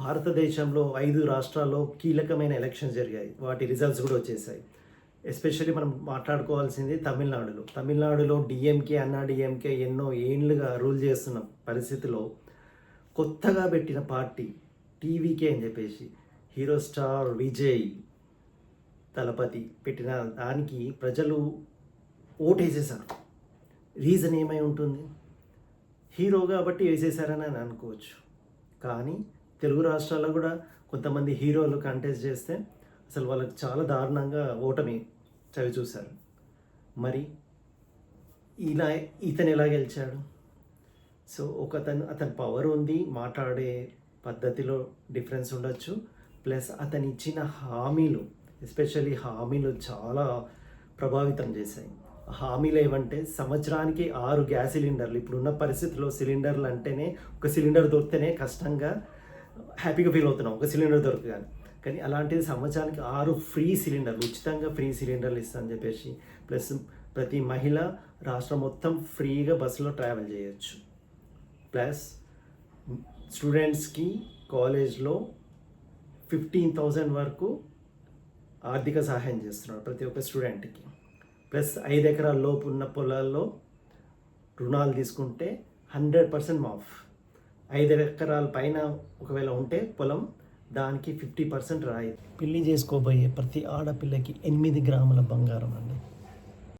భారతదేశంలో 5 రాష్ట్రాల్లో కీలకమైన ఎలక్షన్స్ జరిగాయి. వాటి రిజల్ట్స్ కూడా వచ్చేసాయి. ఎస్పెషల్లీ మనం మాట్లాడుకోవాల్సింది తమిళనాడులో. తమిళనాడులో డీఎంకే, అన్నా డీఎంకే ఎన్నో ఏండ్లుగా రూల్ చేస్తున్న పరిస్థితిలో కొత్తగా పెట్టిన పార్టీ టీవీకే అని చెప్పేసి హీరో స్టార్ విజయ్ దళపతి పెట్టిన దానికి ప్రజలు ఓటేసేసారు. రీజన్ ఏమై ఉంటుంది? హీరో కాబట్టి వేసేసారని అని అనుకోవచ్చు. కానీ తెలుగు రాష్ట్రాల్లో కూడా కొంతమంది హీరోలు కంటెస్ట్ చేస్తే అసలు వాళ్ళకి చాలా దారుణంగా ఓటమి చవి చూశారు. మరి ఇతను ఎలా గెలిచాడు? సో అతని పవర్ ఉంది, మాట్లాడే పద్ధతిలో డిఫరెన్స్ ఉండొచ్చు, ప్లస్ అతను ఇచ్చిన హామీలు, ఎస్పెషల్లీ హామీలు చాలా ప్రభావితం చేశాయి. హామీలు ఏమంటే సంవత్సరానికి 6 గ్యాస్ సిలిండర్లు. ఇప్పుడున్న పరిస్థితుల్లో సిలిండర్లు అంటేనే ఒక సిలిండర్ దొరికితేనే కష్టంగా హ్యాపీగా ఫీల్ అవుతున్నాం ఒక సిలిండర్ దొరకగానే. కానీ అలాంటిది సంవత్సరానికి 6 ఫ్రీ సిలిండర్లు, ఉచితంగా ఫ్రీ సిలిండర్లు ఇస్తామని చెప్పేసి, ప్లస్ ప్రతి మహిళ రాష్ట్రం మొత్తం ఫ్రీగా బస్సులో ట్రావెల్ చేయొచ్చు, ప్లస్ స్టూడెంట్స్కి కాలేజ్లో 15,000 వరకు ఆర్థిక సహాయం చేస్తున్నాడు ప్రతి ఒక్క స్టూడెంట్కి, ప్లస్ 5 ఎకరాల లోపు ఉన్న పొలాల్లో రుణాలు తీసుకుంటే 100% మాఫ్. 5 ఎకరాల పైన ఒకవేళ ఉంటే పొలం, దానికి 50% రాయి. పెళ్లి చేసుకోబోయే ప్రతి ఆడపిల్లకి 8 గ్రాముల బంగారం అండి.